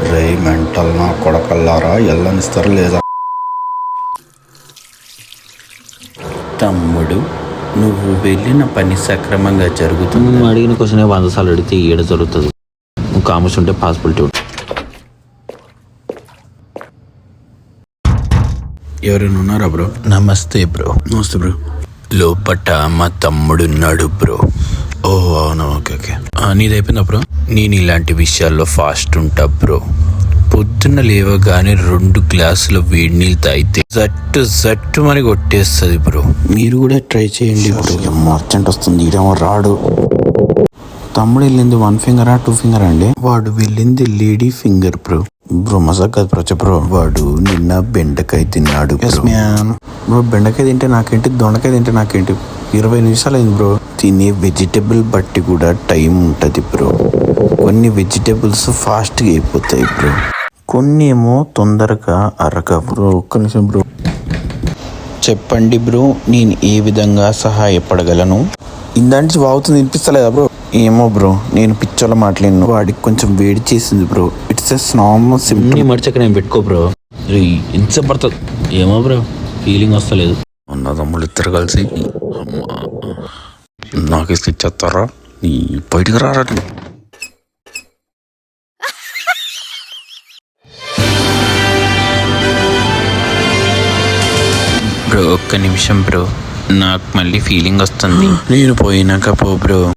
రే mental నా కొడకల్లారా ఎల్లనిస్తారు లేదా? తమ్ముడు, నువ్వు వెళ్ళిన పని సక్రమంగా జరుగుతుంది. నువ్వు అడిగిన క్వశ్చన్ 100 సార్లు అడిగితే ఏడ జరుగుతుంది. నువ్వు కామర్స్ ఉంటే పాసిబిలిటీ ఉంటుంది. ఎవరైనా ఉన్నారా బ్రో? నమస్తే బ్రో. నమస్తే బ్రో. లోపట మా తమ్ముడున్నాడు బ్రో. ఓ అవునా, ఓకే ఓకే. నీదైపోయిందా బ్రో? నేను ఇలాంటి విషయాల్లో ఫాస్ట్ ఉంటా బ్రో. పొద్దున్న లేవగానే 2 గ్లాసుల వేడి నీళ్ళు తాగితే జట్టు మరి కొట్టేస్తుంది బ్రో. మీరు కూడా ట్రై చేయండి బ్రో. అర్జెంట్ వస్తుంది, ఇదేమో రాడు. తమ్ముడు వెళ్ళింది 1 ఫింగరా 2 ఫింగర్ అండి? వాడు వెళ్ళింది లేడీ ఫింగర్ బ్రో. బ్రో మజాక్ కాదు ప్రచ బ్రో. వాడు నిన్న బెండకాయ తిన్నాడు బ్రో. బెండకాయ తింటే నాకేంటి, దొండకాయ తింటే నాకేంటి? 20 నిమిషాలు అయింది బ్రో. తినే వెజిటేబుల్ బట్టి కూడా టైం ఉంటుంది బ్రో. కొన్ని వెజిటేబుల్స్ ఫాస్ట్గా అయిపోతాయి బ్రో, కొన్ని ఏమో తొందరగా అరగవు బ్రో. ఒక్క నిమిషం బ్రో. చెప్పండి బ్రో, నేను ఏ విధంగా సహాయపడగలను? ఇందాంటి వాగుతుంది వినిపిస్తలేదా బ్రో? ఏమో బ్రో, నేను పిచ్చోళ్ళ మాట్లాడిన. వాడికి కొంచెం వేడి చేసింది bro. It's a normal symptom. మర్చక నేను పెట్టుకో బ్రో. ఇంత పడుతుంది ఏమో బ్రో, ఫీలింగ్ వస్తలేదు. ఉన్న తమ్ముళ్ళు ఇద్దరు కలిసి నాకు ఇచ్చేస్తారా? బయటికి రారా బ్రో. ఒక్క నిమిషం బ్రో, నాకు మళ్ళీ ఫీలింగ్ వస్తుంది. నేను పోయినాక పో బ్రో.